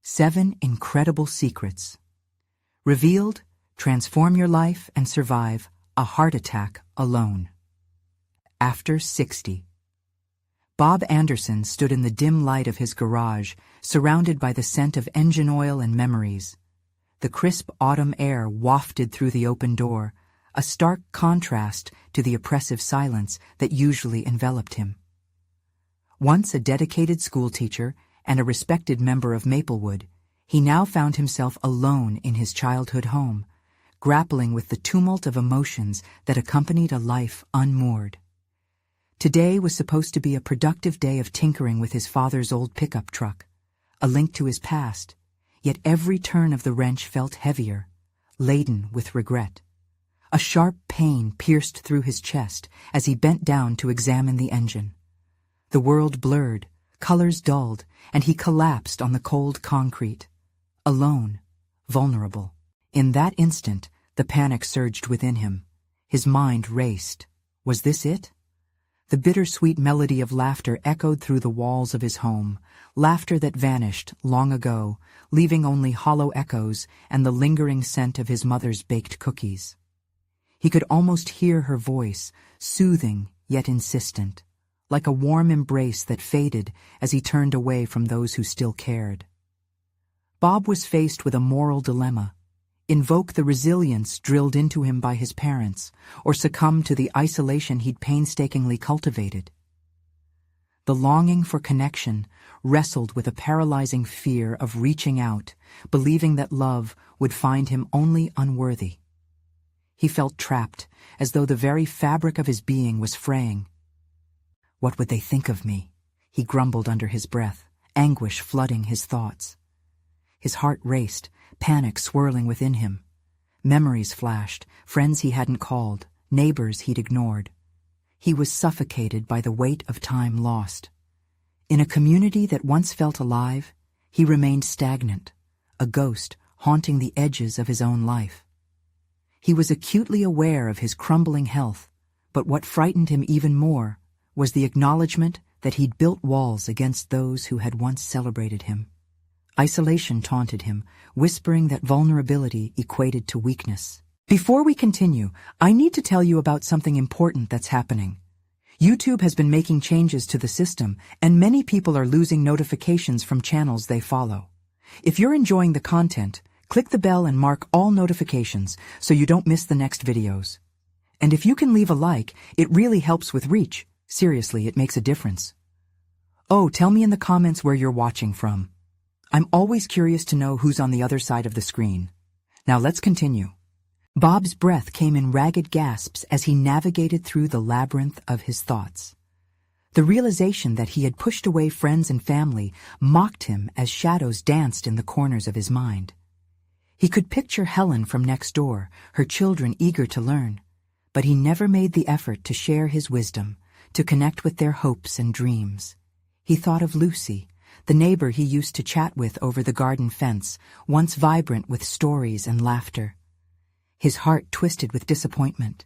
7 Incredible Secrets. Revealed, transform your life and survive a heart attack alone. After 60. Bob Anderson stood in the dim light of his garage, surrounded by the scent of engine oil and memories. The crisp autumn air wafted through the open door, a stark contrast to the oppressive silence that usually enveloped him. Once a dedicated schoolteacher and a respected member of Maplewood, he now found himself alone in his childhood home, grappling with the tumult of emotions that accompanied a life unmoored. Today was supposed to be a productive day of tinkering with his father's old pickup truck, a link to his past, yet every turn of the wrench felt heavier, laden with regret. A sharp pain pierced through his chest as he bent down to examine the engine. The world blurred, colors dulled, and he collapsed on the cold concrete. Alone, vulnerable. In that instant, the panic surged within him. His mind raced. Was this it? The bittersweet melody of laughter echoed through the walls of his home, laughter that vanished long ago, leaving only hollow echoes and the lingering scent of his mother's baked cookies. He could almost hear her voice, soothing yet insistent, like a warm embrace that faded as he turned away from those who still cared. Bob was faced with a moral dilemma: invoke the resilience drilled into him by his parents, or succumb to the isolation he'd painstakingly cultivated. The longing for connection wrestled with a paralyzing fear of reaching out, believing that love would find him only unworthy. He felt trapped, as though the very fabric of his being was fraying. "What would they think of me?" he grumbled under his breath, anguish flooding his thoughts. His heart raced, panic swirling within him. Memories flashed, friends he hadn't called, neighbors he'd ignored. He was suffocated by the weight of time lost. In a community that once felt alive, he remained stagnant, a ghost haunting the edges of his own life. He was acutely aware of his crumbling health, but what frightened him even more was the acknowledgement that he'd built walls against those who had once celebrated him. Isolation taunted him, whispering that vulnerability equated to weakness. Before we continue, I need to tell you about something important that's happening. YouTube has been making changes to the system, and many people are losing notifications from channels they follow. If you're enjoying the content, click the bell and mark all notifications so you don't miss the next videos. And if you can leave a like, it really helps with reach. Seriously, it makes a difference. Oh, tell me in the comments where you're watching from. I'm always curious to know who's on the other side of the screen. Now let's continue. Bob's breath came in ragged gasps as he navigated through the labyrinth of his thoughts. The realization that he had pushed away friends and family mocked him as shadows danced in the corners of his mind. He could picture Helen from next door, her children eager to learn, but he never made the effort to share his wisdom, to connect with their hopes and dreams. He thought of Lucy, the neighbor he used to chat with over the garden fence, once vibrant with stories and laughter. His heart twisted with disappointment.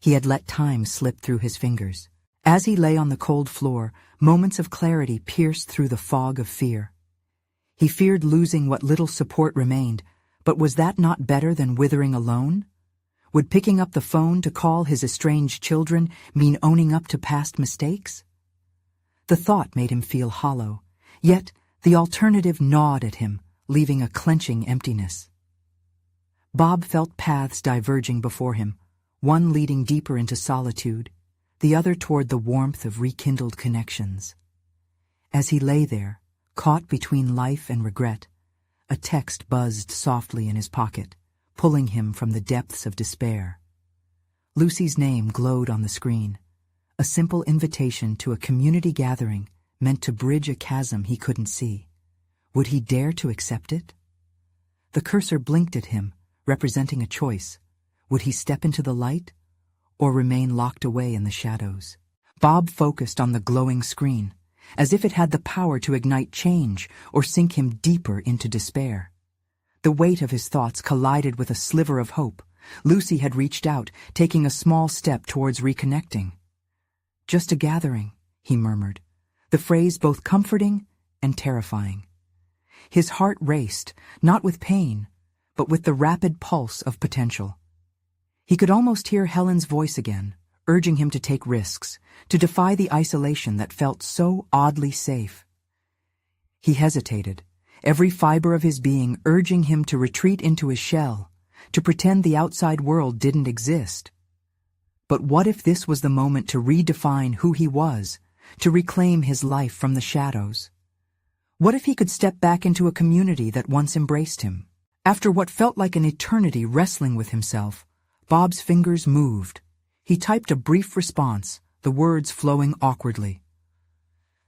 He had let time slip through his fingers. As he lay on the cold floor, moments of clarity pierced through the fog of fear. He feared losing what little support remained, but was that not better than withering alone? Would picking up the phone to call his estranged children mean owning up to past mistakes? The thought made him feel hollow. Yet, the alternative gnawed at him, leaving a clenching emptiness. Bob felt paths diverging before him, one leading deeper into solitude, the other toward the warmth of rekindled connections. As he lay there, caught between life and regret, a text buzzed softly in his pocket, pulling him from the depths of despair. Lucy's name glowed on the screen, a simple invitation to a community gathering meant to bridge a chasm he couldn't see. Would he dare to accept it? The cursor blinked at him, representing a choice. Would he step into the light, or remain locked away in the shadows? Bob focused on the glowing screen, as if it had the power to ignite change or sink him deeper into despair. The weight of his thoughts collided with a sliver of hope. Lucy had reached out, taking a small step towards reconnecting. "Just a gathering," he murmured, the phrase both comforting and terrifying. His heart raced, not with pain, but with the rapid pulse of potential. He could almost hear Helen's voice again, urging him to take risks, to defy the isolation that felt so oddly safe. He hesitated, every fiber of his being urging him to retreat into his shell, to pretend the outside world didn't exist. But what if this was the moment to redefine who he was, to reclaim his life from the shadows? What if he could step back into a community that once embraced him? After what felt like an eternity wrestling with himself, Bob's fingers moved. He typed a brief response, the words flowing awkwardly.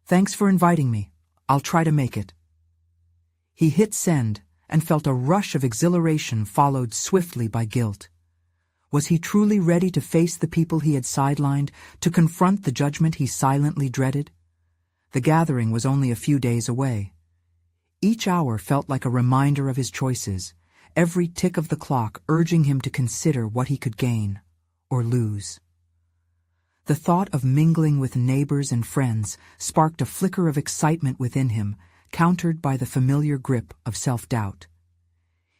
"Thanks for inviting me. I'll try to make it." He hit send and felt a rush of exhilaration followed swiftly by guilt. Was he truly ready to face the people he had sidelined, to confront the judgment he silently dreaded? The gathering was only a few days away. Each hour felt like a reminder of his choices, every tick of the clock urging him to consider what he could gain or lose. The thought of mingling with neighbors and friends sparked a flicker of excitement within him, countered by the familiar grip of self-doubt.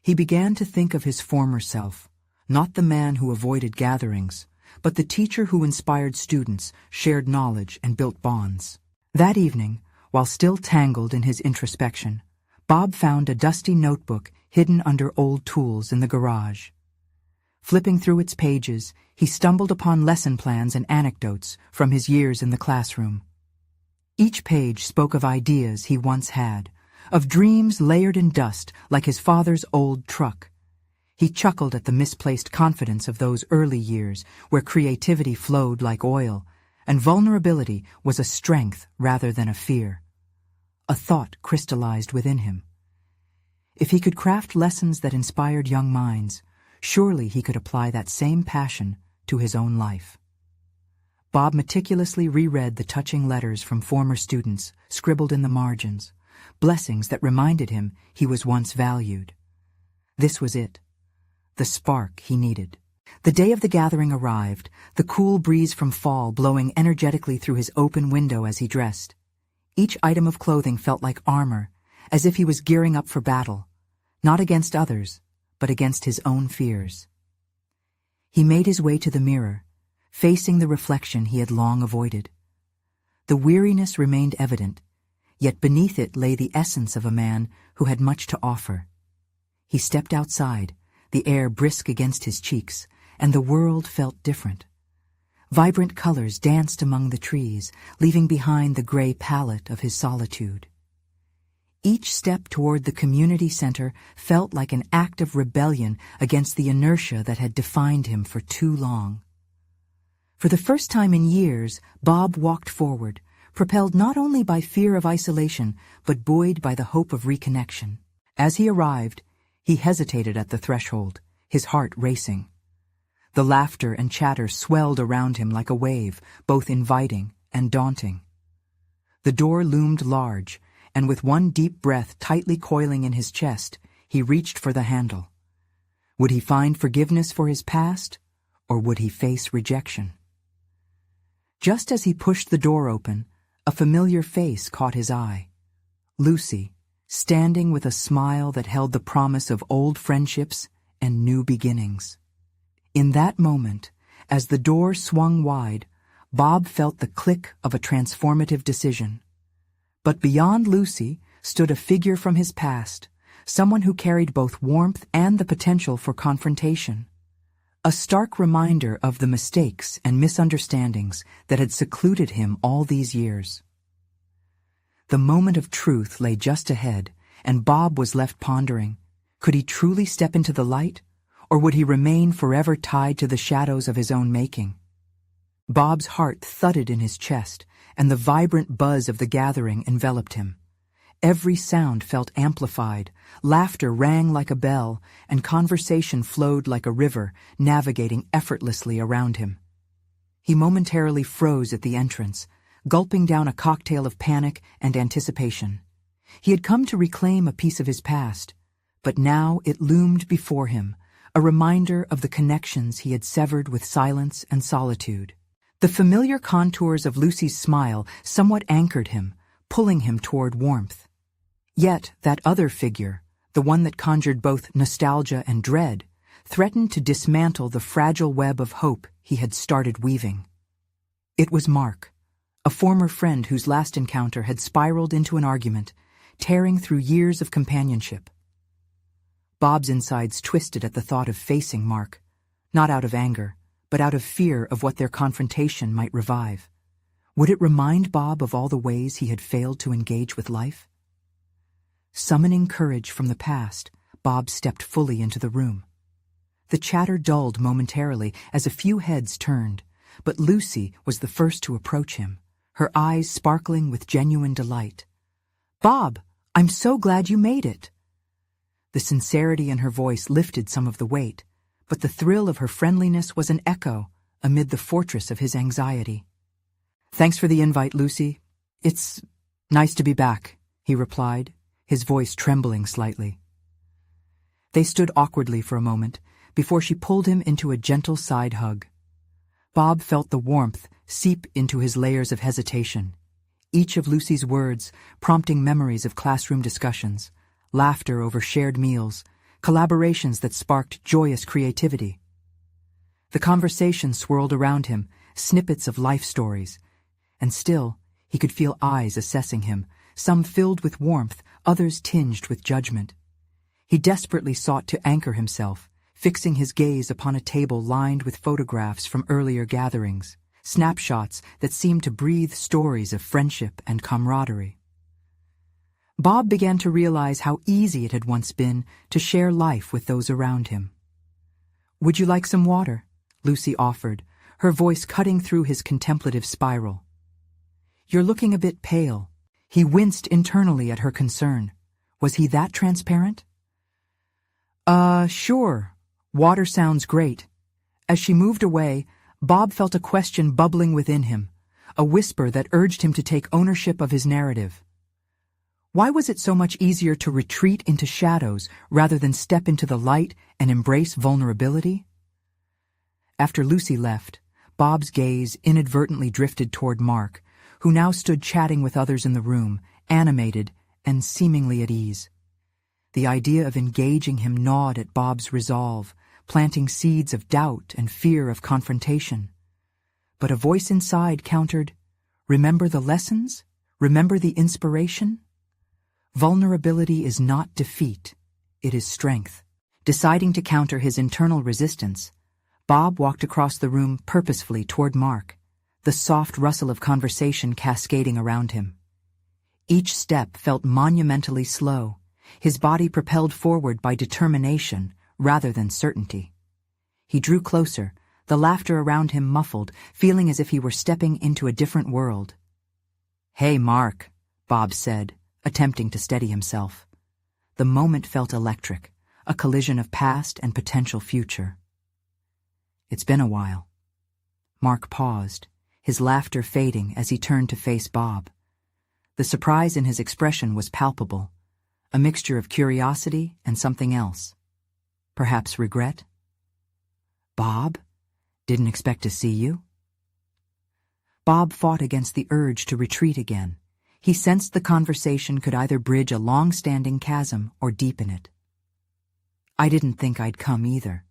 He began to think of his former self, not the man who avoided gatherings, but the teacher who inspired students, shared knowledge, and built bonds. That evening, while still tangled in his introspection, Bob found a dusty notebook hidden under old tools in the garage. Flipping through its pages, he stumbled upon lesson plans and anecdotes from his years in the classroom. Each page spoke of ideas he once had, of dreams layered in dust like his father's old truck. He chuckled at the misplaced confidence of those early years where creativity flowed like oil, and vulnerability was a strength rather than a fear. A thought crystallized within him. If he could craft lessons that inspired young minds, surely he could apply that same passion to his own life. Bob meticulously reread the touching letters from former students scribbled in the margins, blessings that reminded him he was once valued. This was it, the spark he needed. The day of the gathering arrived, the cool breeze from fall blowing energetically through his open window as he dressed. Each item of clothing felt like armor, as if he was gearing up for battle, not against others, but against his own fears. He made his way to the mirror, facing the reflection he had long avoided. The weariness remained evident, yet beneath it lay the essence of a man who had much to offer. He stepped outside, the air brisk against his cheeks, and the world felt different. Vibrant colors danced among the trees, leaving behind the gray palette of his solitude. Each step toward the community center felt like an act of rebellion against the inertia that had defined him for too long. For the first time in years, Bob walked forward, propelled not only by fear of isolation, but buoyed by the hope of reconnection. As he arrived, he hesitated at the threshold, his heart racing. The laughter and chatter swelled around him like a wave, both inviting and daunting. The door loomed large, and with one deep breath tightly coiling in his chest, he reached for the handle. Would he find forgiveness for his past, or would he face rejection? Just as he pushed the door open, a familiar face caught his eye. Lucy, standing with a smile that held the promise of old friendships and new beginnings. In that moment, as the door swung wide, Bob felt the click of a transformative decision. But beyond Lucy stood a figure from his past, someone who carried both warmth and the potential for confrontation. A stark reminder of the mistakes and misunderstandings that had secluded him all these years. The moment of truth lay just ahead, and Bob was left pondering. Could he truly step into the light, or would he remain forever tied to the shadows of his own making? Bob's heart thudded in his chest, and the vibrant buzz of the gathering enveloped him. Every sound felt amplified, laughter rang like a bell, and conversation flowed like a river, navigating effortlessly around him. He momentarily froze at the entrance, gulping down a cocktail of panic and anticipation. He had come to reclaim a piece of his past, but now it loomed before him, a reminder of the connections he had severed with silence and solitude. The familiar contours of Lucy's smile somewhat anchored him, pulling him toward warmth. Yet that other figure, the one that conjured both nostalgia and dread, threatened to dismantle the fragile web of hope he had started weaving. It was Mark, a former friend whose last encounter had spiraled into an argument, tearing through years of companionship. Bob's insides twisted at the thought of facing Mark, not out of anger, but out of fear of what their confrontation might revive. Would it remind Bob of all the ways he had failed to engage with life? Summoning courage from the past, Bob stepped fully into the room. The chatter dulled momentarily as a few heads turned, but Lucy was the first to approach him, her eyes sparkling with genuine delight. "Bob, I'm so glad you made it." The sincerity in her voice lifted some of the weight, but the thrill of her friendliness was an echo amid the fortress of his anxiety. "Thanks for the invite, Lucy. It's nice to be back," he replied, his voice trembling slightly. They stood awkwardly for a moment before she pulled him into a gentle side hug. Bob felt the warmth seep into his layers of hesitation, each of Lucy's words prompting memories of classroom discussions, laughter over shared meals, collaborations that sparked joyous creativity. The conversation swirled around him, snippets of life stories, and still he could feel eyes assessing him, some filled with warmth, others tinged with judgment. He desperately sought to anchor himself, fixing his gaze upon a table lined with photographs from earlier gatherings, snapshots that seemed to breathe stories of friendship and camaraderie. Bob began to realize how easy it had once been to share life with those around him. "Would you like some water?" Lucy offered, her voice cutting through his contemplative spiral. "You're looking a bit pale." He winced internally at her concern. Was he that transparent? Sure. Water sounds great." As she moved away, Bob felt a question bubbling within him, a whisper that urged him to take ownership of his narrative. Why was it so much easier to retreat into shadows rather than step into the light and embrace vulnerability? After Lucy left, Bob's gaze inadvertently drifted toward Mark, who now stood chatting with others in the room, animated and seemingly at ease. The idea of engaging him gnawed at Bob's resolve, planting seeds of doubt and fear of confrontation. But a voice inside countered, "Remember the lessons? Remember the inspiration?" Vulnerability is not defeat, it is strength. Deciding to counter his internal resistance, Bob walked across the room purposefully toward Mark, the soft rustle of conversation cascading around him. Each step felt monumentally slow, his body propelled forward by determination rather than certainty. He drew closer, the laughter around him muffled, feeling as if he were stepping into a different world. "Hey, Mark," Bob said, attempting to steady himself. The moment felt electric, a collision of past and potential future. "It's been a while." Mark paused, his laughter fading as he turned to face Bob. The surprise in his expression was palpable, a mixture of curiosity and something else. Perhaps regret? "Bob? Didn't expect to see you?" Bob fought against the urge to retreat again. He sensed the conversation could either bridge a long-standing chasm or deepen it. "I didn't think I'd come either,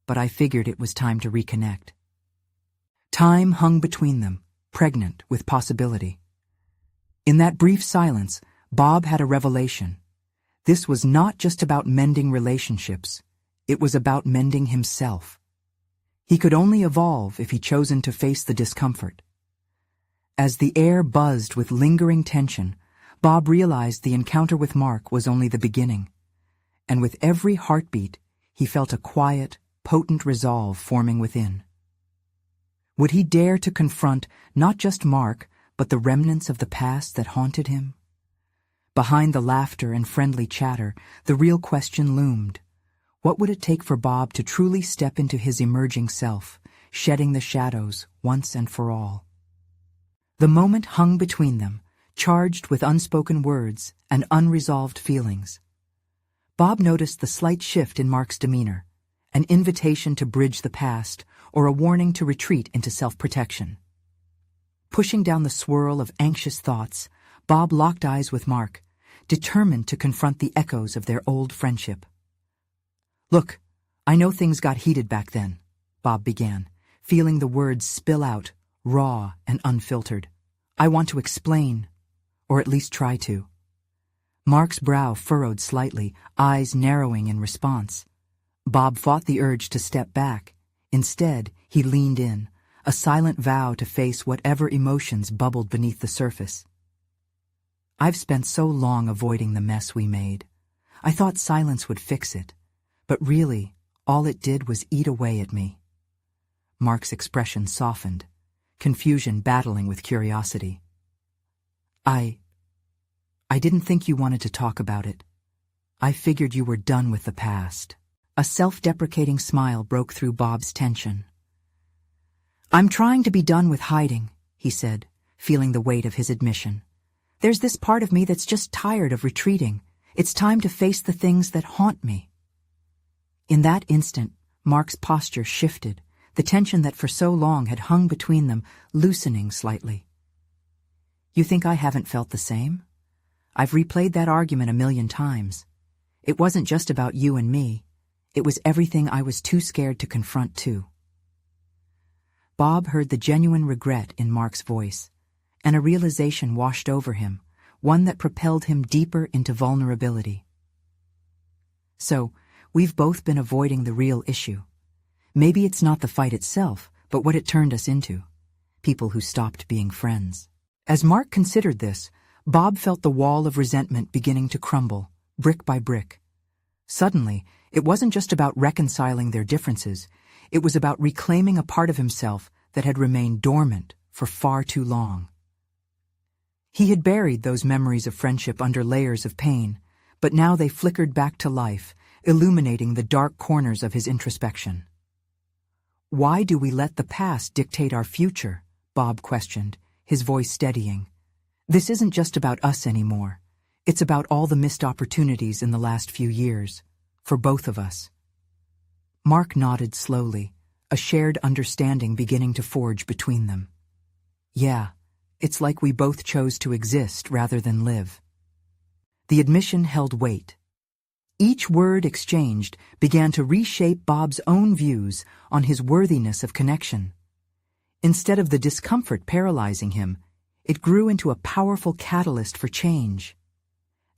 but I figured it was time to reconnect." Time hung between them, pregnant with possibility. In that brief silence, Bob had a revelation. This was not just about mending relationships, it was about mending himself. He could only evolve if he chosen to face the discomfort. As the air buzzed with lingering tension, Bob realized the encounter with Mark was only the beginning. And with every heartbeat, he felt a quiet, potent resolve forming within. Would he dare to confront not just Mark, but the remnants of the past that haunted him? Behind the laughter and friendly chatter, the real question loomed. What would it take for Bob to truly step into his emerging self, shedding the shadows once and for all? The moment hung between them, charged with unspoken words and unresolved feelings. Bob noticed the slight shift in Mark's demeanor, an invitation to bridge the past or a warning to retreat into self-protection. Pushing down the swirl of anxious thoughts, Bob locked eyes with Mark, determined to confront the echoes of their old friendship. "Look, I know things got heated back then," Bob began, feeling the words spill out, raw and unfiltered. "I want to explain, or at least try to." Mark's brow furrowed slightly, eyes narrowing in response. Bob fought the urge to step back. Instead, he leaned in, a silent vow to face whatever emotions bubbled beneath the surface. "I've spent so long avoiding the mess we made. I thought silence would fix it, but really, all it did was eat away at me." Mark's expression softened, confusion battling with curiosity. I didn't think you wanted to talk about it. I figured you were done with the past." A self-deprecating smile broke through Bob's tension. "I'm trying to be done with hiding," he said, feeling the weight of his admission. "There's this part of me that's just tired of retreating. It's time to face the things that haunt me." In that instant, Mark's posture shifted, the tension that for so long had hung between them loosening slightly. "You think I haven't felt the same? I've replayed that argument a million times. It wasn't just about you and me. It was everything I was too scared to confront too." Bob heard the genuine regret in Mark's voice, and a realization washed over him, one that propelled him deeper into vulnerability. "So, we've both been avoiding the real issue. Maybe it's not the fight itself, but what it turned us into. People who stopped being friends." As Mark considered this, Bob felt the wall of resentment beginning to crumble, brick by brick. Suddenly, it wasn't just about reconciling their differences, it was about reclaiming a part of himself that had remained dormant for far too long. He had buried those memories of friendship under layers of pain, but now they flickered back to life, illuminating the dark corners of his introspection. "Why do we let the past dictate our future?" Bob questioned, his voice steadying. "This isn't just about us anymore. It's about all the missed opportunities in the last few years, for both of us." Mark nodded slowly, a shared understanding beginning to forge between them. "Yeah, it's like we both chose to exist rather than live." The admission held weight. Each word exchanged began to reshape Bob's own views on his worthiness of connection. Instead of the discomfort paralyzing him, it grew into a powerful catalyst for change.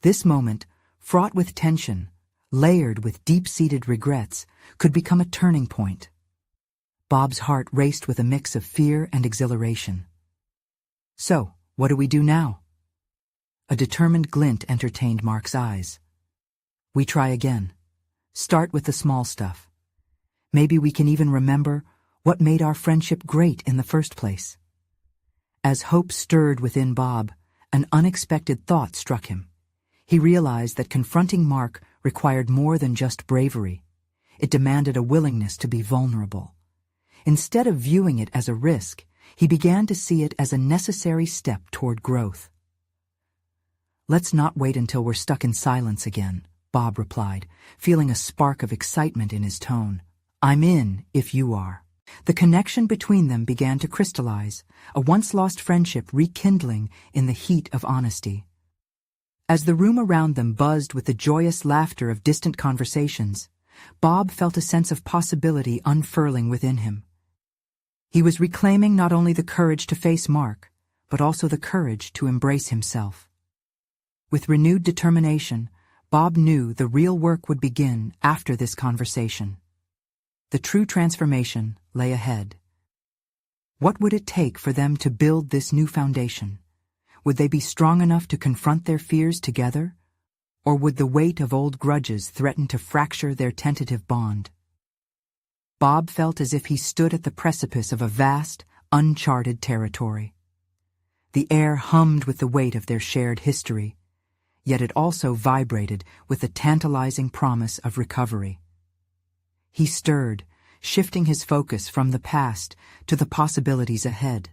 This moment, fraught with tension, layered with deep-seated regrets, could become a turning point. Bob's heart raced with a mix of fear and exhilaration. "So, what do we do now?" A determined glint entertained Mark's eyes. "We try again. Start with the small stuff. Maybe we can even remember what made our friendship great in the first place." As hope stirred within Bob, an unexpected thought struck him. He realized that confronting Mark required more than just bravery. It demanded a willingness to be vulnerable. Instead of viewing it as a risk, he began to see it as a necessary step toward growth. "Let's not wait until we're stuck in silence again," Bob replied, feeling a spark of excitement in his tone. "I'm in, if you are." The connection between them began to crystallize, a once-lost friendship rekindling in the heat of honesty. As the room around them buzzed with the joyous laughter of distant conversations, Bob felt a sense of possibility unfurling within him. He was reclaiming not only the courage to face Mark, but also the courage to embrace himself. With renewed determination, Bob knew the real work would begin after this conversation. The true transformation lay ahead. What would it take for them to build this new foundation? Would they be strong enough to confront their fears together? Or would the weight of old grudges threaten to fracture their tentative bond? Bob felt as if he stood at the precipice of a vast, uncharted territory. The air hummed with the weight of their shared history, yet it also vibrated with the tantalizing promise of recovery. He stirred, shifting his focus from the past to the possibilities ahead,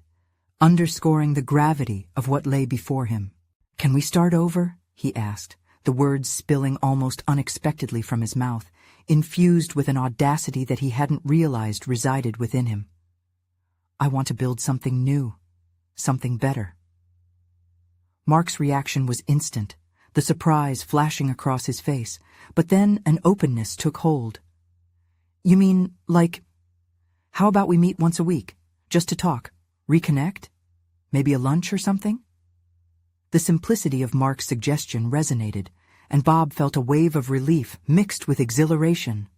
underscoring the gravity of what lay before him. "Can we start over?" he asked, the words spilling almost unexpectedly from his mouth, infused with an audacity that he hadn't realized resided within him. "I want to build something new, something better." Mark's reaction was instant, the surprise flashing across his face, but then an openness took hold. "You mean, like, how about we meet once a week, just to talk, reconnect? Maybe a lunch or something?" The simplicity of Mark's suggestion resonated, and Bob felt a wave of relief mixed with exhilaration.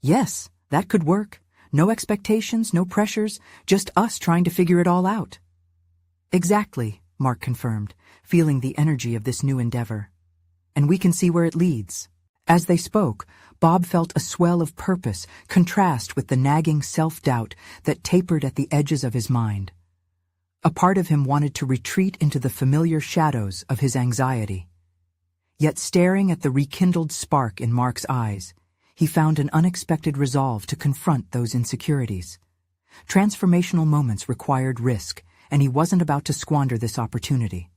Yes, that could work. No expectations, no pressures, just us trying to figure it all out. "Exactly," Mark confirmed, feeling the energy of this new endeavor. "And we can see where it leads." As they spoke, Bob felt a swell of purpose contrast with the nagging self-doubt that tapered at the edges of his mind. A part of him wanted to retreat into the familiar shadows of his anxiety. Yet staring at the rekindled spark in Mark's eyes, he found an unexpected resolve to confront those insecurities. Transformational moments required risk, and he wasn't about to squander this opportunity.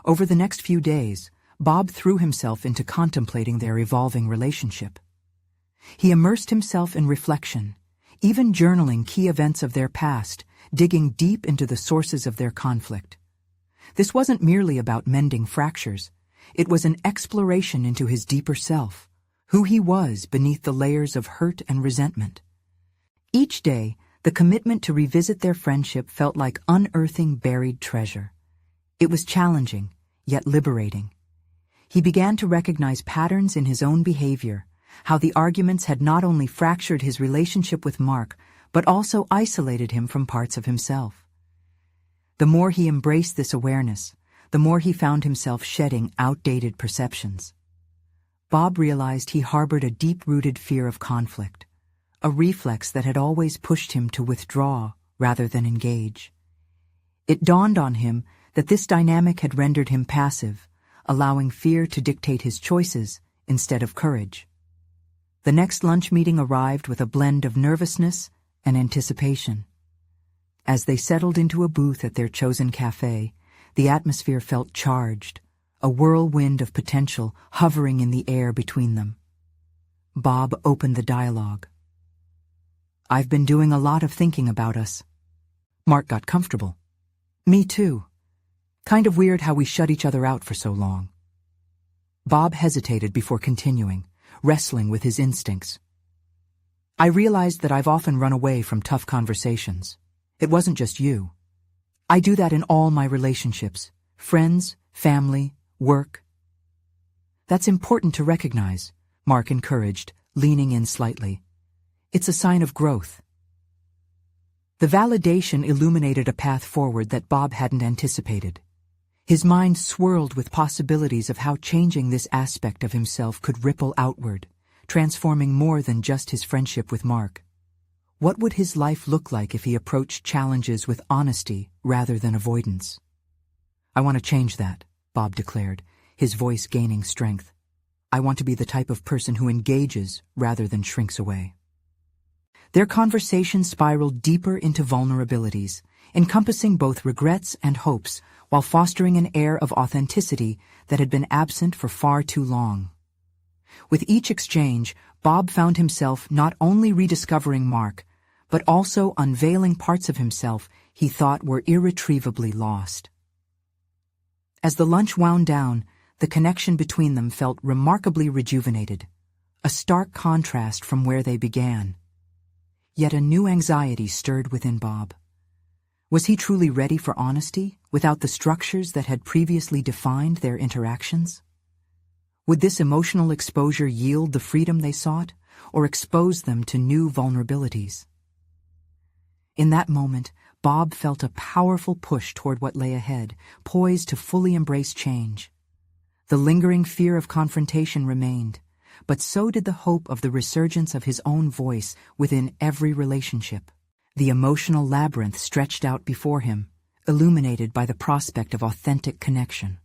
Over the next few days, Bob threw himself into contemplating their evolving relationship. He immersed himself in reflection, even journaling key events of their past, digging deep into the sources of their conflict. This wasn't merely about mending fractures. It was an exploration into his deeper self, who he was beneath the layers of hurt and resentment. Each day, the commitment to revisit their friendship felt like unearthing buried treasure. It was challenging, yet liberating. He began to recognize patterns in his own behavior, how the arguments had not only fractured his relationship with Mark, but also isolated him from parts of himself. The more he embraced this awareness, the more he found himself shedding outdated perceptions. Bob realized he harbored a deep-rooted fear of conflict, a reflex that had always pushed him to withdraw rather than engage. It dawned on him that this dynamic had rendered him passive, allowing fear to dictate his choices instead of courage. The next lunch meeting arrived with a blend of nervousness and anticipation. As they settled into a booth at their chosen cafe, the atmosphere felt charged, a whirlwind of potential hovering in the air between them. Bob opened the dialogue. "I've been doing a lot of thinking about us." Mark got comfortable. "Me too. Kind of weird how we shut each other out for so long." Bob hesitated before continuing, wrestling with his instincts. "I realized that I've often run away from tough conversations. It wasn't just you. I do that in all my relationships, friends, family, work." "That's important to recognize," Mark encouraged, leaning in slightly. "It's a sign of growth." The validation illuminated a path forward that Bob hadn't anticipated. His mind swirled with possibilities of how changing this aspect of himself could ripple outward, transforming more than just his friendship with Mark. What would his life look like if he approached challenges with honesty rather than avoidance? "I want to change that," Bob declared, his voice gaining strength. "I want to be the type of person who engages rather than shrinks away." Their conversation spiraled deeper into vulnerabilities, encompassing both regrets and hopes, while fostering an air of authenticity that had been absent for far too long. With each exchange, Bob found himself not only rediscovering Mark, but also unveiling parts of himself he thought were irretrievably lost. As the lunch wound down, the connection between them felt remarkably rejuvenated, a stark contrast from where they began. Yet a new anxiety stirred within Bob. Was he truly ready for honesty, without the structures that had previously defined their interactions? Would this emotional exposure yield the freedom they sought, or expose them to new vulnerabilities? In that moment, Bob felt a powerful push toward what lay ahead, poised to fully embrace change. The lingering fear of confrontation remained, but so did the hope of the resurgence of his own voice within every relationship. The emotional labyrinth stretched out before him, illuminated by the prospect of authentic connection.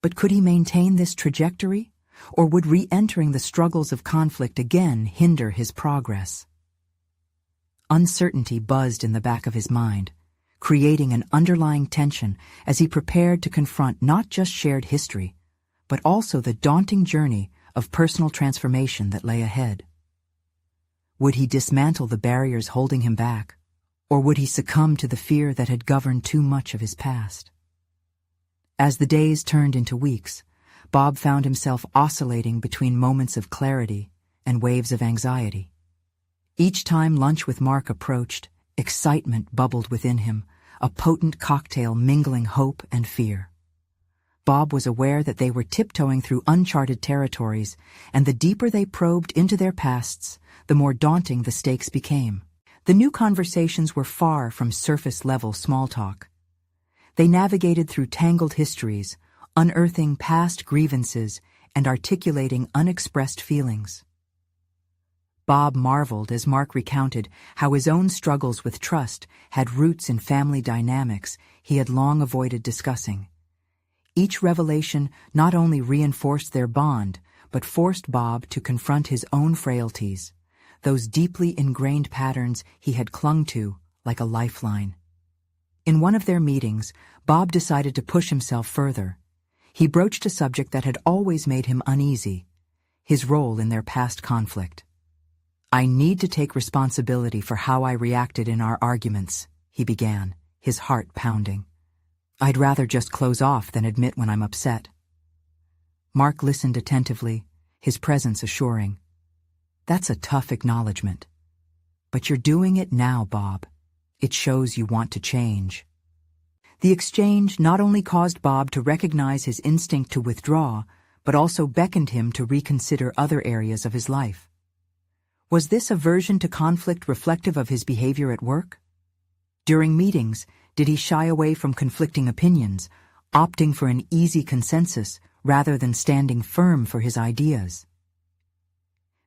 But could he maintain this trajectory, or would re-entering the struggles of conflict again hinder his progress? Uncertainty buzzed in the back of his mind, creating an underlying tension as he prepared to confront not just shared history, but also the daunting journey of personal transformation that lay ahead. Would he dismantle the barriers holding him back, or would he succumb to the fear that had governed too much of his past? As the days turned into weeks, Bob found himself oscillating between moments of clarity and waves of anxiety. Each time lunch with Mark approached, excitement bubbled within him, a potent cocktail mingling hope and fear. Bob was aware that they were tiptoeing through uncharted territories, and the deeper they probed into their pasts, the more daunting the stakes became. The new conversations were far from surface-level small talk. They navigated through tangled histories, unearthing past grievances and articulating unexpressed feelings. Bob marveled as Mark recounted how his own struggles with trust had roots in family dynamics he had long avoided discussing. Each revelation not only reinforced their bond, but forced Bob to confront his own frailties, those deeply ingrained patterns he had clung to like a lifeline. In one of their meetings, Bob decided to push himself further. He broached a subject that had always made him uneasy, his role in their past conflict. "I need to take responsibility for how I reacted in our arguments," he began, his heart pounding. "I'd rather just close off than admit when I'm upset." Mark listened attentively, his presence assuring. "That's a tough acknowledgement. But you're doing it now, Bob. It shows you want to change." The exchange not only caused Bob to recognize his instinct to withdraw, but also beckoned him to reconsider other areas of his life. Was this aversion to conflict reflective of his behavior at work? During meetings, did he shy away from conflicting opinions, opting for an easy consensus rather than standing firm for his ideas?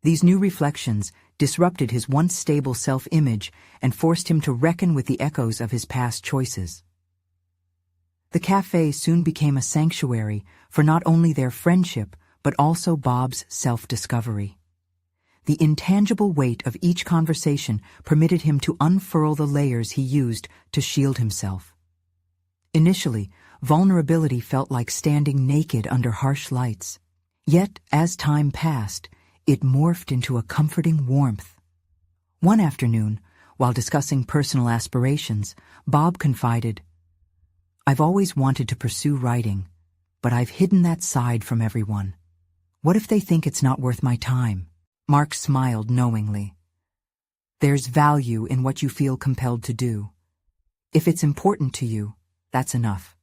These new reflections disrupted his once stable self-image and forced him to reckon with the echoes of his past choices. The cafe soon became a sanctuary for not only their friendship but also Bob's self-discovery. The intangible weight of each conversation permitted him to unfurl the layers he used to shield himself. Initially, vulnerability felt like standing naked under harsh lights. Yet, as time passed, it morphed into a comforting warmth. One afternoon, while discussing personal aspirations, Bob confided, "I've always wanted to pursue writing, but I've hidden that side from everyone. What if they think it's not worth my time?" Mark smiled knowingly. "There's value in what you feel compelled to do. If it's important to you, that's enough."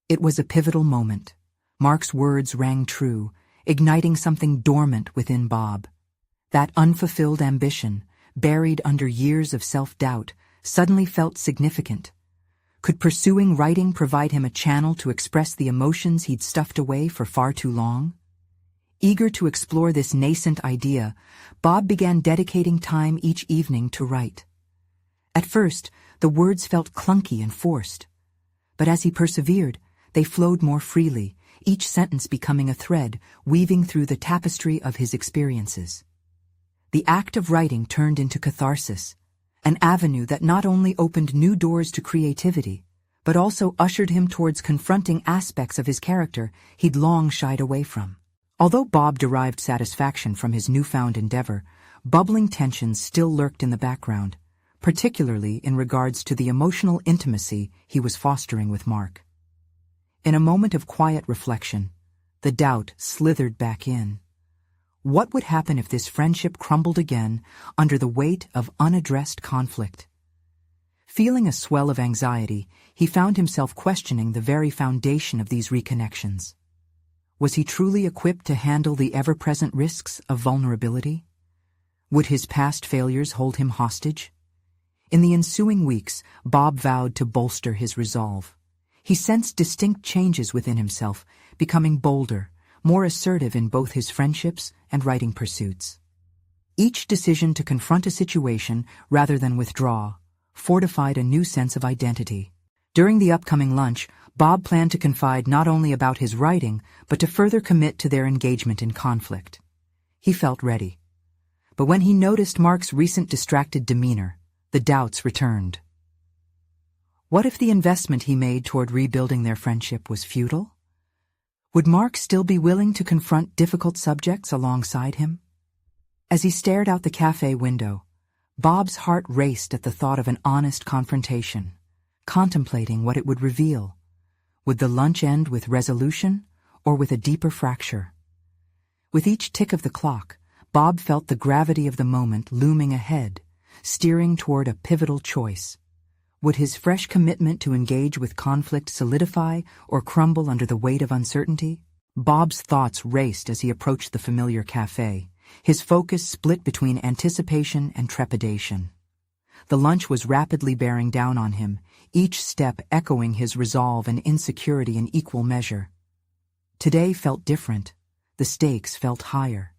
It was a pivotal moment. Mark's words rang true, igniting something dormant within Bob. That unfulfilled ambition, buried under years of self-doubt, suddenly felt significant. Could pursuing writing provide him a channel to express the emotions he'd stuffed away for far too long? Eager to explore this nascent idea, Bob began dedicating time each evening to write. At first, the words felt clunky and forced. But as he persevered, they flowed more freely, each sentence becoming a thread weaving through the tapestry of his experiences. The act of writing turned into catharsis, an avenue that not only opened new doors to creativity, but also ushered him towards confronting aspects of his character he'd long shied away from. Although Bob derived satisfaction from his newfound endeavor, bubbling tensions still lurked in the background, particularly in regards to the emotional intimacy he was fostering with Mark. In a moment of quiet reflection, the doubt slithered back in. What would happen if this friendship crumbled again under the weight of unaddressed conflict? Feeling a swell of anxiety, he found himself questioning the very foundation of these reconnections. Was he truly equipped to handle the ever-present risks of vulnerability? Would his past failures hold him hostage? In the ensuing weeks, Bob vowed to bolster his resolve. He sensed distinct changes within himself, becoming bolder, more assertive in both his friendships and writing pursuits. Each decision to confront a situation rather than withdraw fortified a new sense of identity. During the upcoming lunch, Bob planned to confide not only about his writing, but to further commit to their engagement in conflict. He felt ready. But when he noticed Mark's recent distracted demeanor, the doubts returned. What if the investment he made toward rebuilding their friendship was futile? Would Mark still be willing to confront difficult subjects alongside him? As he stared out the cafe window, Bob's heart raced at the thought of an honest confrontation, contemplating what it would reveal. Would the lunch end with resolution, or with a deeper fracture? With each tick of the clock, Bob felt the gravity of the moment looming ahead, steering toward a pivotal choice. Would his fresh commitment to engage with conflict solidify or crumble under the weight of uncertainty? Bob's thoughts raced as he approached the familiar cafe, his focus split between anticipation and trepidation. The lunch was rapidly bearing down on him, each step echoing his resolve and insecurity in equal measure. Today felt different. The stakes felt higher.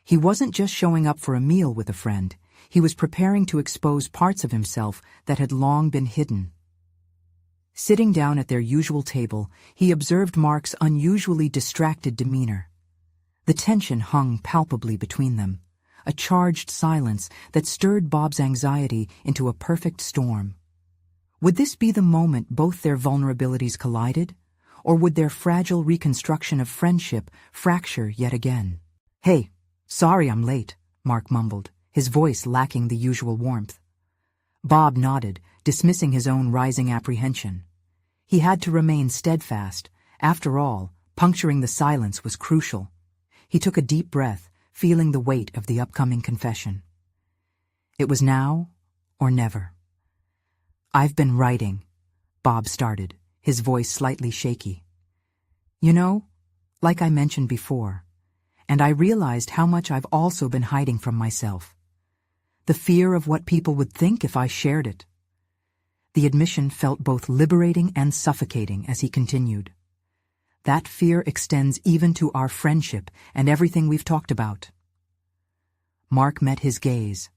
He wasn't just showing up for a meal with a friend. He was preparing to expose parts of himself that had long been hidden. Sitting down at their usual table, he observed Mark's unusually distracted demeanor. The tension hung palpably between them, a charged silence that stirred Bob's anxiety into a perfect storm. Would this be the moment both their vulnerabilities collided, or would their fragile reconstruction of friendship fracture yet again? "Hey, sorry I'm late," Mark mumbled, his voice lacking the usual warmth. Bob nodded, dismissing his own rising apprehension. He had to remain steadfast. After all, puncturing the silence was crucial. He took a deep breath, feeling the weight of the upcoming confession. It was now or never. "I've been writing," Bob started, his voice slightly shaky. "You know, like I mentioned before, and I realized how much I've also been hiding from myself. The fear of what people would think if I shared it." The admission felt both liberating and suffocating as he continued. "That fear extends even to our friendship and everything we've talked about." Mark met his gaze,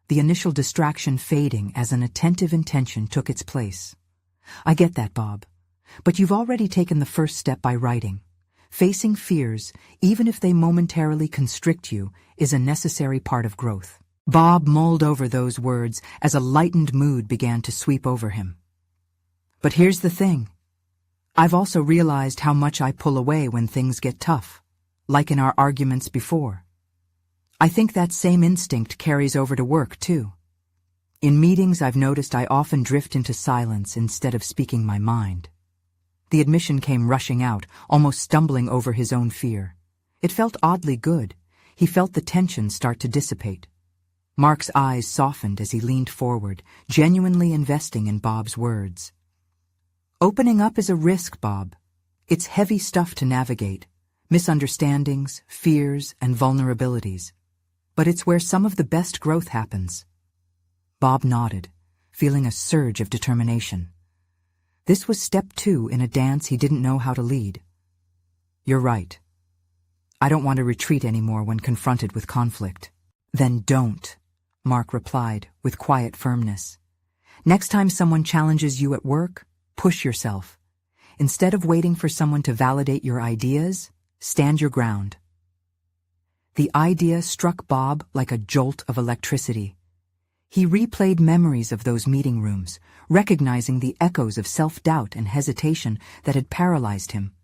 the initial distraction fading as an attentive intention took its place. "I get that, Bob. But you've already taken the first step by writing. Facing fears, even if they momentarily constrict you, is a necessary part of growth." Bob mulled over those words as a lightened mood began to sweep over him. "But here's the thing. I've also realized how much I pull away when things get tough, like in our arguments before. I think that same instinct carries over to work, too. In meetings, I've noticed I often drift into silence instead of speaking my mind." The admission came rushing out, almost stumbling over his own fear. It felt oddly good. He felt the tension start to dissipate. Mark's eyes softened as he leaned forward, genuinely investing in Bob's words. "Opening up is a risk, Bob. It's heavy stuff to navigate, misunderstandings, fears, and vulnerabilities. But it's where some of the best growth happens." Bob nodded, feeling a surge of determination. This was step 2 in a dance he didn't know how to lead. "You're right. I don't want to retreat anymore when confronted with conflict." "Then don't," Mark replied with quiet firmness. "Next time someone challenges you at work, push yourself. Instead of waiting for someone to validate your ideas, stand your ground." The idea struck Bob like a jolt of electricity. He replayed memories of those meeting rooms, recognizing the echoes of self-doubt and hesitation that had paralyzed him.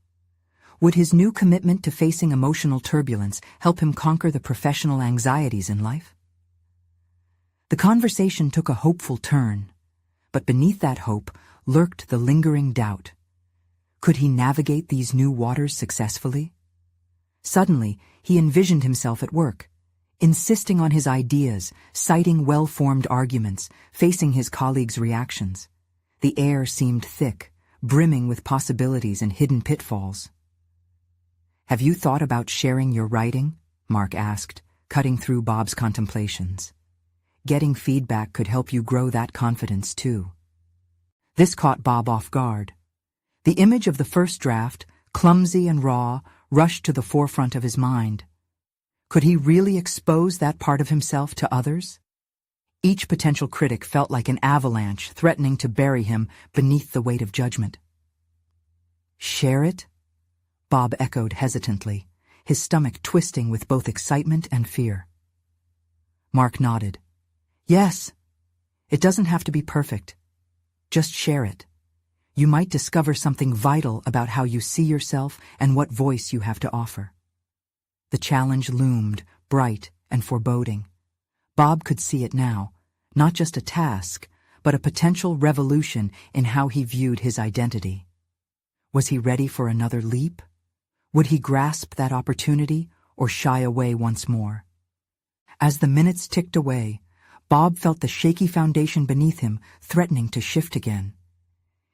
Would his new commitment to facing emotional turbulence help him conquer the professional anxieties in life? The conversation took a hopeful turn, but beneath that hope lurked the lingering doubt. Could he navigate these new waters successfully? Suddenly, he envisioned himself at work, insisting on his ideas, citing well-formed arguments, facing his colleagues' reactions. The air seemed thick, brimming with possibilities and hidden pitfalls. "Have you thought about sharing your writing?" Mark asked, cutting through Bob's contemplations. Getting feedback could help you grow that confidence, too. This caught Bob off guard. The image of the first draft, clumsy and raw, rushed to the forefront of his mind. Could he really expose that part of himself to others? Each potential critic felt like an avalanche threatening to bury him beneath the weight of judgment. "Share it?" Bob echoed hesitantly, his stomach twisting with both excitement and fear. Mark nodded. "Yes. It doesn't have to be perfect. Just share it. You might discover something vital about how you see yourself and what voice you have to offer." The challenge loomed, bright and foreboding. Bob could see it now, not just a task, but a potential revolution in how he viewed his identity. Was he ready for another leap? Would he grasp that opportunity or shy away once more? As the minutes ticked away, Bob felt the shaky foundation beneath him threatening to shift again.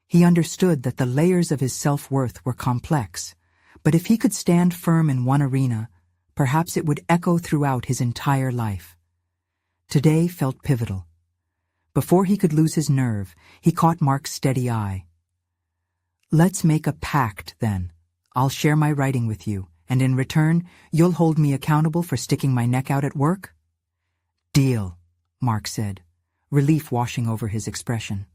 He understood that the layers of his self-worth were complex, but if he could stand firm in one arena, perhaps it would echo throughout his entire life. Today felt pivotal. Before he could lose his nerve, he caught Mark's steady eye. "Let's make a pact, then. I'll share my writing with you, and in return, you'll hold me accountable for sticking my neck out at work?" "Deal," Mark said, relief washing over his expression.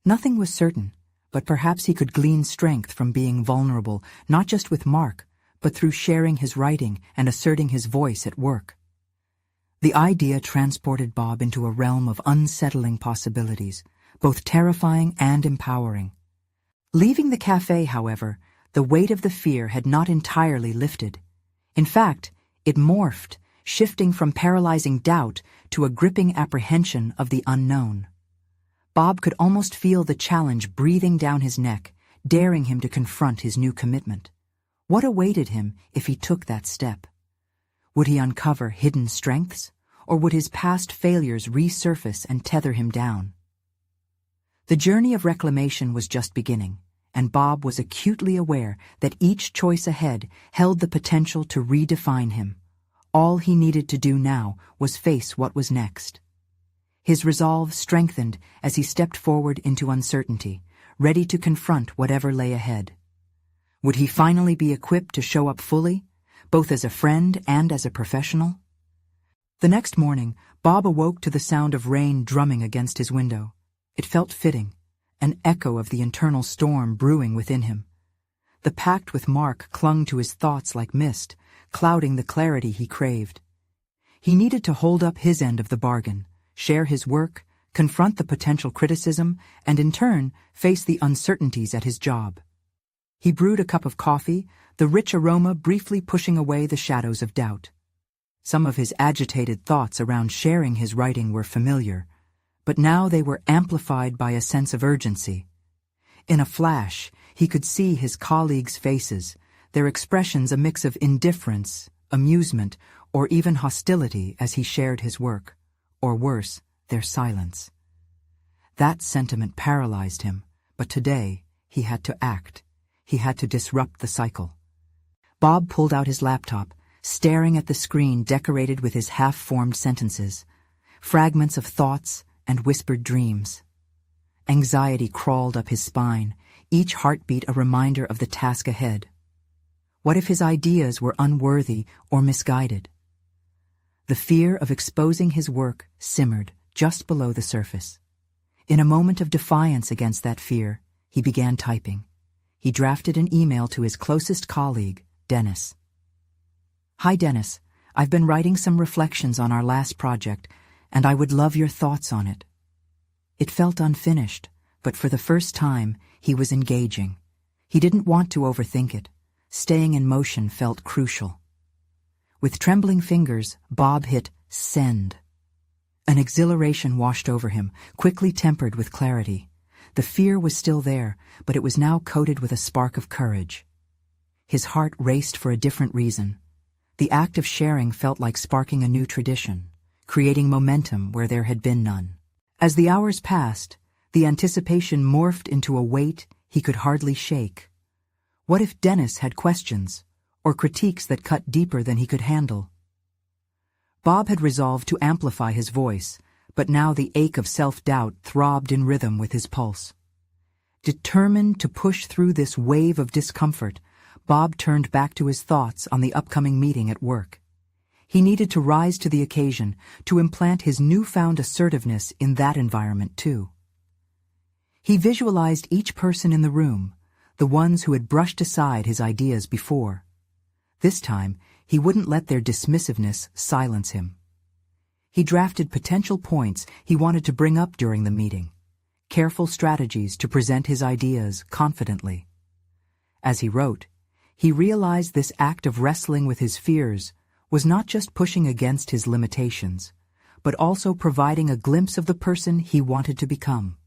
Nothing was certain, but perhaps he could glean strength from being vulnerable, not just with Mark, but through sharing his writing and asserting his voice at work. The idea transported Bob into a realm of unsettling possibilities, both terrifying and empowering. Leaving the cafe, however, the weight of the fear had not entirely lifted. In fact, it morphed, shifting from paralyzing doubt to a gripping apprehension of the unknown. Bob could almost feel the challenge breathing down his neck, daring him to confront his new commitment. What awaited him if he took that step? Would he uncover hidden strengths, or would his past failures resurface and tether him down? The journey of reclamation was just beginning, and Bob was acutely aware that each choice ahead held the potential to redefine him. All he needed to do now was face what was next. His resolve strengthened as he stepped forward into uncertainty, ready to confront whatever lay ahead. Would he finally be equipped to show up fully, both as a friend and as a professional? The next morning, Bob awoke to the sound of rain drumming against his window. It felt fitting, an echo of the internal storm brewing within him. The pact with Mark clung to his thoughts like mist, clouding the clarity he craved. He needed to hold up his end of the bargain, share his work, confront the potential criticism, and in turn, face the uncertainties at his job. He brewed a cup of coffee, the rich aroma briefly pushing away the shadows of doubt. Some of his agitated thoughts around sharing his writing were familiar, but now they were amplified by a sense of urgency. In a flash, he could see his colleagues' faces, their expressions a mix of indifference, amusement, or even hostility as he shared his work, or worse, their silence. That sentiment paralyzed him, but today he had to act. He had to disrupt the cycle. Bob pulled out his laptop, staring at the screen decorated with his half-formed sentences, fragments of thoughts and whispered dreams. Anxiety crawled up his spine, each heartbeat a reminder of the task ahead. What if his ideas were unworthy or misguided? The fear of exposing his work simmered just below the surface. In a moment of defiance against that fear, he began typing. He drafted an email to his closest colleague, Dennis. "Hi, Dennis. I've been writing some reflections on our last project, and I would love your thoughts on it." It felt unfinished, but for the first time, he was engaging. He didn't want to overthink it. Staying in motion felt crucial. With trembling fingers, Bob hit send. An exhilaration washed over him, quickly tempered with clarity. The fear was still there, but it was now coated with a spark of courage. His heart raced for a different reason. The act of sharing felt like sparking a new tradition, creating momentum where there had been none. As the hours passed, the anticipation morphed into a weight he could hardly shake. What if Dennis had questions, or critiques that cut deeper than he could handle? Bob had resolved to amplify his voice, but now the ache of self-doubt throbbed in rhythm with his pulse. Determined to push through this wave of discomfort, Bob turned back to his thoughts on the upcoming meeting at work. He needed to rise to the occasion, to implant his newfound assertiveness in that environment too. He visualized each person in the room, the ones who had brushed aside his ideas before. This time, he wouldn't let their dismissiveness silence him. He drafted potential points he wanted to bring up during the meeting, careful strategies to present his ideas confidently. As he wrote, he realized this act of wrestling with his fears was not just pushing against his limitations, but also providing a glimpse of the person he wanted to become.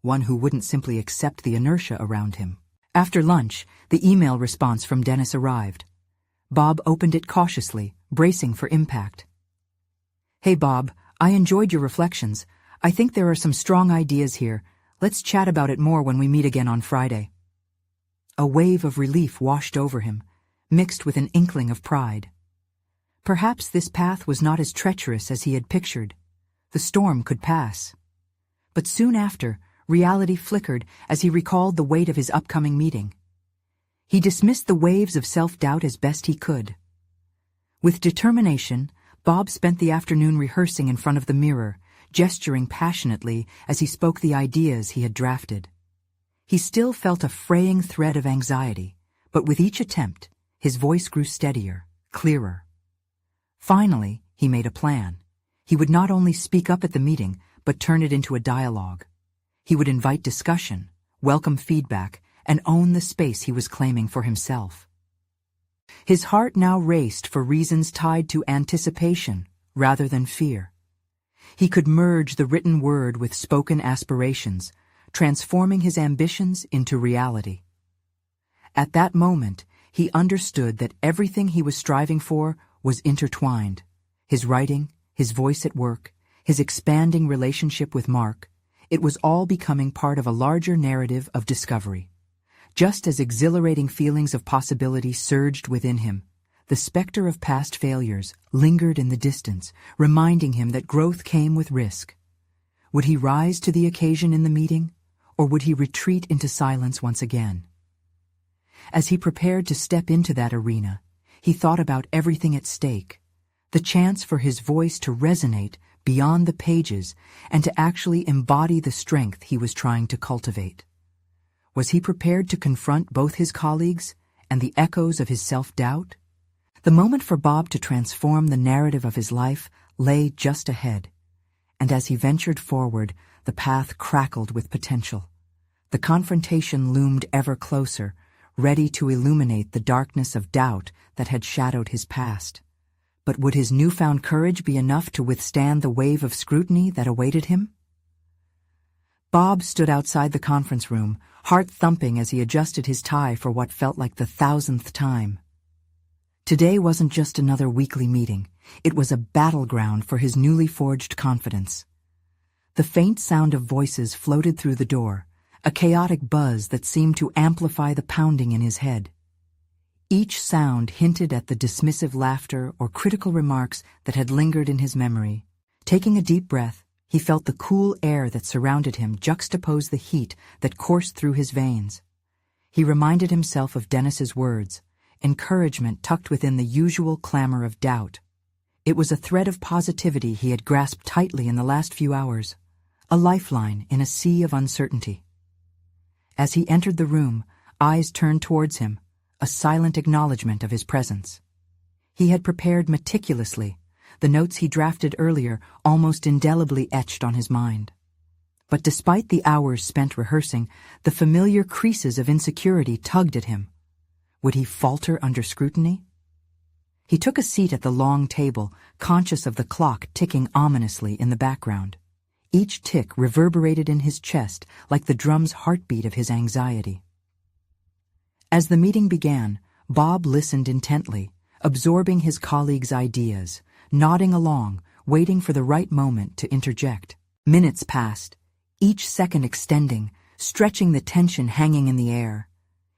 One who wouldn't simply accept the inertia around him. After lunch, the email response from Dennis arrived. Bob opened it cautiously, bracing for impact. "Hey Bob, I enjoyed your reflections. I think there are some strong ideas here. Let's chat about it more when we meet again on Friday." A wave of relief washed over him, mixed with an inkling of pride. Perhaps this path was not as treacherous as he had pictured. The storm could pass. But soon after, reality flickered as he recalled the weight of his upcoming meeting. He dismissed the waves of self-doubt as best he could. With determination, Bob spent the afternoon rehearsing in front of the mirror, gesturing passionately as he spoke the ideas he had drafted. He still felt a fraying thread of anxiety, but with each attempt, his voice grew steadier, clearer. Finally, he made a plan. He would not only speak up at the meeting, but turn it into a dialogue. He would invite discussion, welcome feedback, and own the space he was claiming for himself. His heart now raced for reasons tied to anticipation rather than fear. He could merge the written word with spoken aspirations, transforming his ambitions into reality. At that moment, he understood that everything he was striving for was intertwined. His writing, his voice at work, his expanding relationship with Mark, it was all becoming part of a larger narrative of discovery. Just as exhilarating feelings of possibility surged within him, the specter of past failures lingered in the distance, reminding him that growth came with risk. Would he rise to the occasion in the meeting, or would he retreat into silence once again? As he prepared to step into that arena, he thought about everything at stake, the chance for his voice to resonate beyond the pages and to actually embody the strength he was trying to cultivate. Was he prepared to confront both his colleagues and the echoes of his self-doubt? The moment for Bob to transform the narrative of his life lay just ahead, and as he ventured forward, the path crackled with potential. The confrontation loomed ever closer, ready to illuminate the darkness of doubt that had shadowed his past. But would his newfound courage be enough to withstand the wave of scrutiny that awaited him? Bob stood outside the conference room, heart thumping as he adjusted his tie for what felt like the 1,000th time. Today wasn't just another weekly meeting. It was a battleground for his newly forged confidence. The faint sound of voices floated through the door, a chaotic buzz that seemed to amplify the pounding in his head. Each sound hinted at the dismissive laughter or critical remarks that had lingered in his memory. Taking a deep breath, he felt the cool air that surrounded him juxtapose the heat that coursed through his veins. He reminded himself of Dennis's words, encouragement tucked within the usual clamor of doubt. It was a thread of positivity he had grasped tightly in the last few hours, a lifeline in a sea of uncertainty. As he entered the room, eyes turned towards him, a silent acknowledgement of his presence. He had prepared meticulously, the notes he drafted earlier almost indelibly etched on his mind. But despite the hours spent rehearsing, the familiar creases of insecurity tugged at him. Would he falter under scrutiny? He took a seat at the long table, conscious of the clock ticking ominously in the background. Each tick reverberated in his chest like the drum's heartbeat of his anxiety. As the meeting began, Bob listened intently, absorbing his colleagues' ideas, nodding along, waiting for the right moment to interject. Minutes passed, each second extending, stretching the tension hanging in the air.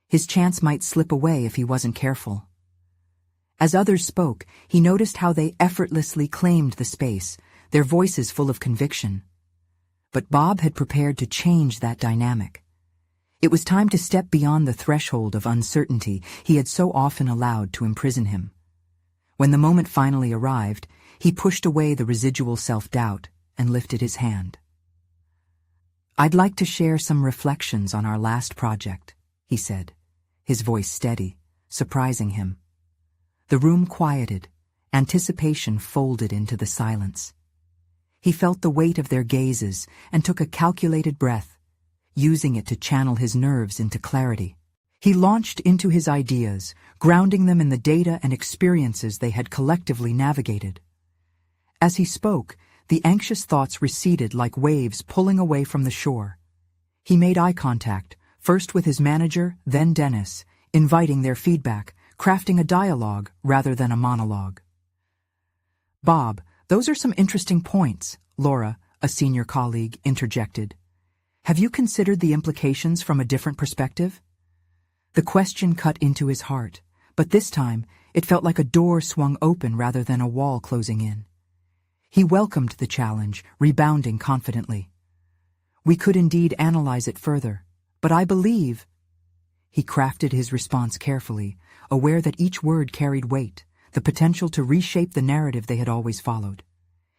His chance might slip away if he wasn't careful. As others spoke, he noticed how they effortlessly claimed the space, their voices full of conviction. But Bob had prepared to change that dynamic. It was time to step beyond the threshold of uncertainty he had so often allowed to imprison him. When the moment finally arrived, he pushed away the residual self-doubt and lifted his hand. "I'd like to share some reflections on our last project," he said, his voice steady, surprising him. The room quieted, anticipation folded into the silence. He felt the weight of their gazes and took a calculated breath, using it to channel his nerves into clarity. He launched into his ideas, grounding them in the data and experiences they had collectively navigated. As he spoke, the anxious thoughts receded like waves pulling away from the shore. He made eye contact, first with his manager, then Dennis, inviting their feedback, crafting a dialogue rather than a monologue. "Bob, those are some interesting points," Laura, a senior colleague, interjected. "Have you considered the implications from a different perspective?" The question cut into his heart, but this time it felt like a door swung open rather than a wall closing in. He welcomed the challenge, rebounding confidently. "We could indeed analyze it further, but I believe—" He crafted his response carefully, aware that each word carried weight, the potential to reshape the narrative they had always followed.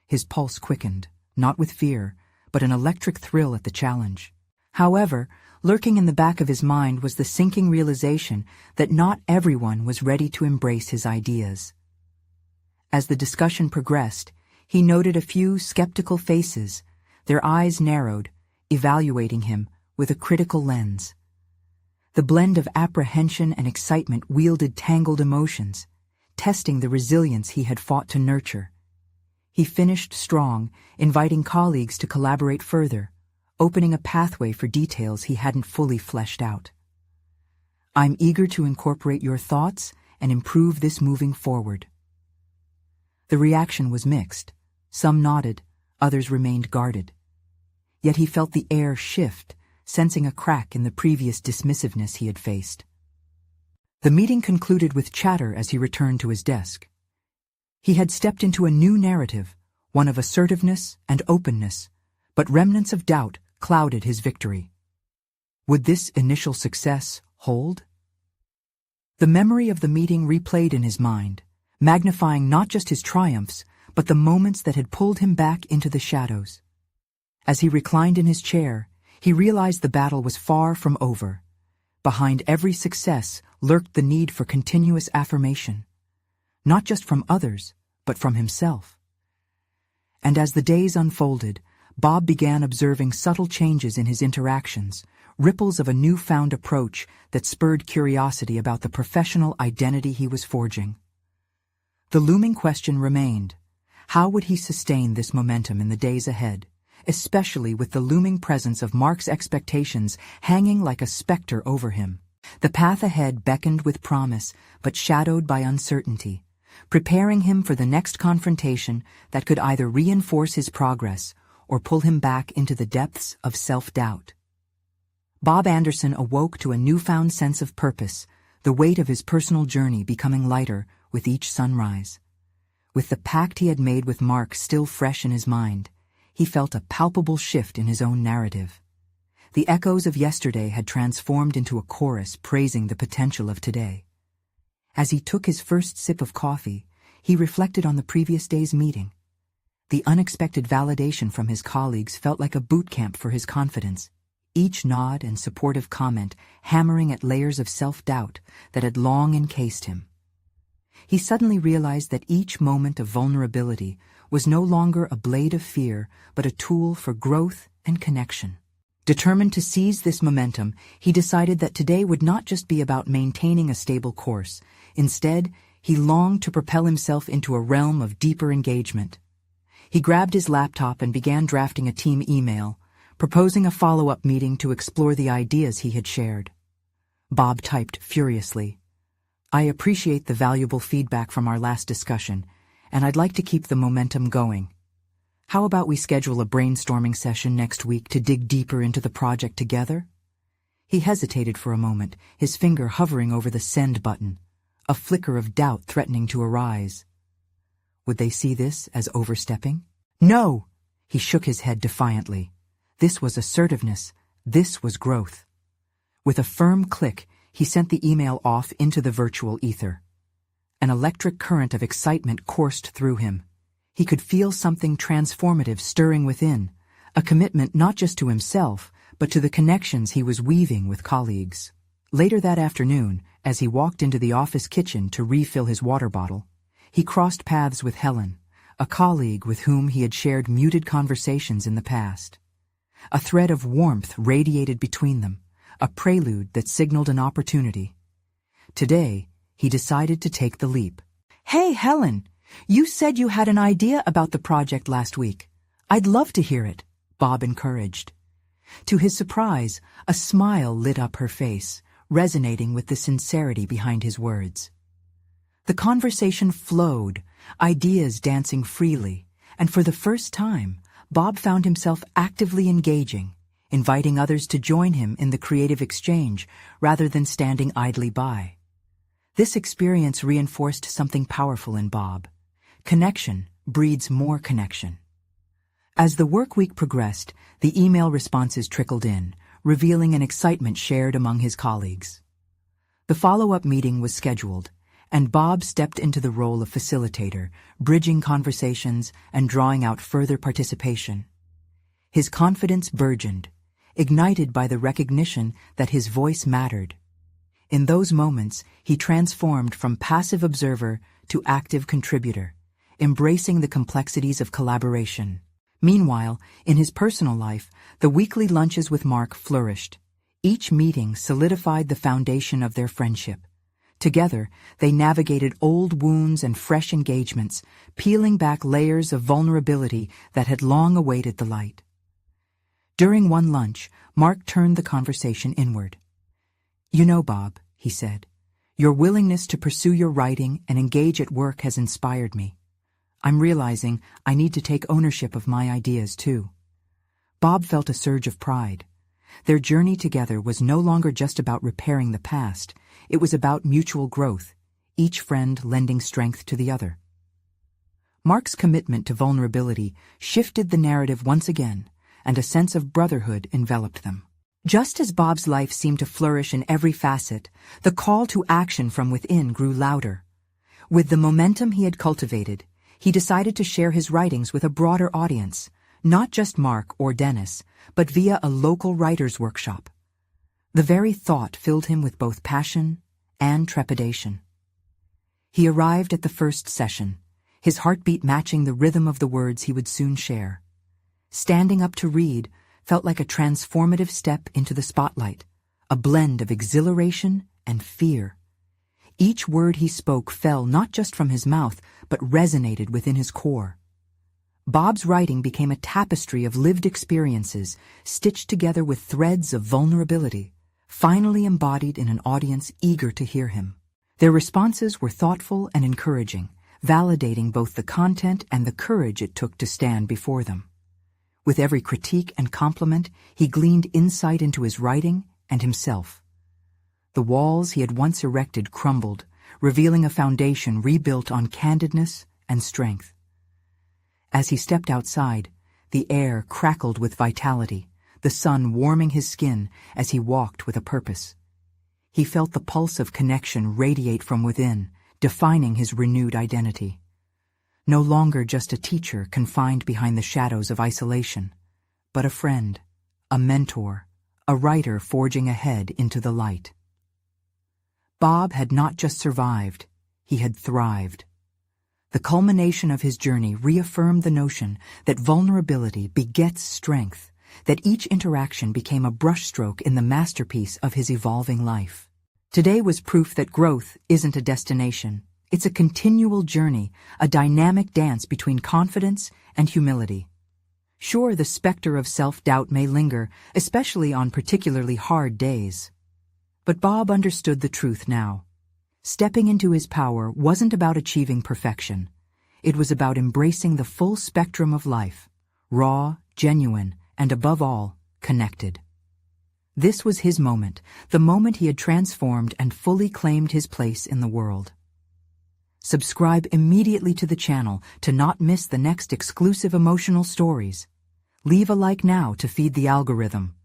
His pulse quickened, not with fear, but an electric thrill at the challenge. However, lurking in the back of his mind was the sinking realization that not everyone was ready to embrace his ideas. As the discussion progressed, he noted a few skeptical faces, their eyes narrowed, evaluating him with a critical lens. The blend of apprehension and excitement wielded tangled emotions, testing the resilience he had fought to nurture. He finished strong, inviting colleagues to collaborate further, opening a pathway for details he hadn't fully fleshed out. "I'm eager to incorporate your thoughts and improve this moving forward." The reaction was mixed. Some nodded, others remained guarded. Yet he felt the air shift, sensing a crack in the previous dismissiveness he had faced. The meeting concluded with chatter as he returned to his desk. He had stepped into a new narrative, one of assertiveness and openness, but remnants of doubt clouded his victory. Would this initial success hold? The memory of the meeting replayed in his mind, magnifying not just his triumphs, but the moments that had pulled him back into the shadows. As he reclined in his chair, he realized the battle was far from over. Behind every success lurked the need for continuous affirmation, not just from others, but from himself. And as the days unfolded, Bob began observing subtle changes in his interactions, ripples of a newfound approach that spurred curiosity about the professional identity he was forging. The looming question remained: how would he sustain this momentum in the days ahead, especially with the looming presence of Mark's expectations hanging like a specter over him? The path ahead beckoned with promise, but shadowed by uncertainty, preparing him for the next confrontation that could either reinforce his progress or pull him back into the depths of self-doubt. Bob Anderson awoke to a newfound sense of purpose, the weight of his personal journey becoming lighter with each sunrise. With the pact he had made with Mark still fresh in his mind, he felt a palpable shift in his own narrative. The echoes of yesterday had transformed into a chorus praising the potential of today. As he took his first sip of coffee, he reflected on the previous day's meeting. The unexpected validation from his colleagues felt like a boot camp for his confidence, each nod and supportive comment hammering at layers of self-doubt that had long encased him. He suddenly realized that each moment of vulnerability was no longer a blade of fear, but a tool for growth and connection. Determined to seize this momentum, he decided that today would not just be about maintaining a stable course. Instead, he longed to propel himself into a realm of deeper engagement. He grabbed his laptop and began drafting a team email, proposing a follow-up meeting to explore the ideas he had shared. Bob typed furiously, "I appreciate the valuable feedback from our last discussion, and I'd like to keep the momentum going. How about we schedule a brainstorming session next week to dig deeper into the project together?" He hesitated for a moment, his finger hovering over the send button, a flicker of doubt threatening to arise. Would they see this as overstepping? No! He shook his head defiantly. This was assertiveness. This was growth. With a firm click, he sent the email off into the virtual ether. An electric current of excitement coursed through him. He could feel something transformative stirring within, a commitment not just to himself, but to the connections he was weaving with colleagues. Later that afternoon, as he walked into the office kitchen to refill his water bottle, he crossed paths with Helen, a colleague with whom he had shared muted conversations in the past. A thread of warmth radiated between them, a prelude that signaled an opportunity. Today, he decided to take the leap. "Hey, Helen, you said you had an idea about the project last week. I'd love to hear it," Bob encouraged. To his surprise, a smile lit up her face, resonating with the sincerity behind his words. The conversation flowed, ideas dancing freely, and for the first time, Bob found himself actively engaging, inviting others to join him in the creative exchange rather than standing idly by. This experience reinforced something powerful in Bob. Connection breeds more connection. As the work week progressed, the email responses trickled in, revealing an excitement shared among his colleagues. The follow-up meeting was scheduled, and Bob stepped into the role of facilitator, bridging conversations and drawing out further participation. His confidence burgeoned, ignited by the recognition that his voice mattered. In those moments, he transformed from passive observer to active contributor, embracing the complexities of collaboration. Meanwhile, in his personal life, the weekly lunches with Mark flourished. Each meeting solidified the foundation of their friendship. Together, they navigated old wounds and fresh engagements, peeling back layers of vulnerability that had long awaited the light. During one lunch, Mark turned the conversation inward. "You know, Bob," he said, "your willingness to pursue your writing and engage at work has inspired me. I'm realizing I need to take ownership of my ideas, too." Bob felt a surge of pride. Their journey together was no longer just about repairing the past. It was about mutual growth, each friend lending strength to the other. Mark's commitment to vulnerability shifted the narrative once again, and a sense of brotherhood enveloped them. Just as Bob's life seemed to flourish in every facet, the call to action from within grew louder. With the momentum he had cultivated, he decided to share his writings with a broader audience, not just Mark or Dennis, but via a local writers' workshop. The very thought filled him with both passion and trepidation. He arrived at the first session, his heartbeat matching the rhythm of the words he would soon share. Standing up to read felt like a transformative step into the spotlight, a blend of exhilaration and fear. Each word he spoke fell not just from his mouth, but resonated within his core. Bob's writing became a tapestry of lived experiences, stitched together with threads of vulnerability, finally embodied in an audience eager to hear him. Their responses were thoughtful and encouraging, validating both the content and the courage it took to stand before them. With every critique and compliment, he gleaned insight into his writing and himself. The walls he had once erected crumbled, revealing a foundation rebuilt on candidness and strength. As he stepped outside, the air crackled with vitality, the sun warming his skin as he walked with a purpose. He felt the pulse of connection radiate from within, defining his renewed identity. No longer just a teacher confined behind the shadows of isolation, but a friend, a mentor, a writer forging ahead into the light. Bob had not just survived, he had thrived. The culmination of his journey reaffirmed the notion that vulnerability begets strength, that each interaction became a brushstroke in the masterpiece of his evolving life. Today was proof that growth isn't a destination. It's a continual journey, a dynamic dance between confidence and humility. Sure, the specter of self-doubt may linger, especially on particularly hard days. But Bob understood the truth now. Stepping into his power wasn't about achieving perfection. It was about embracing the full spectrum of life, raw, genuine, and above all, connected. This was his moment, the moment he had transformed and fully claimed his place in the world. Subscribe immediately to the channel to not miss the next exclusive emotional stories. Leave a like now to feed the algorithm.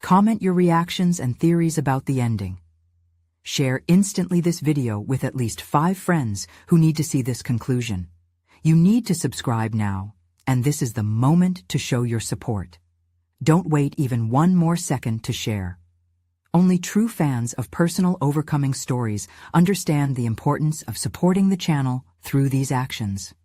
Comment your reactions and theories about the ending. Share instantly this video with at least 5 friends who need to see this conclusion. You need to subscribe now, and this is the moment to show your support. Don't wait even one more second to share. Only true fans of personal overcoming stories understand the importance of supporting the channel through these actions.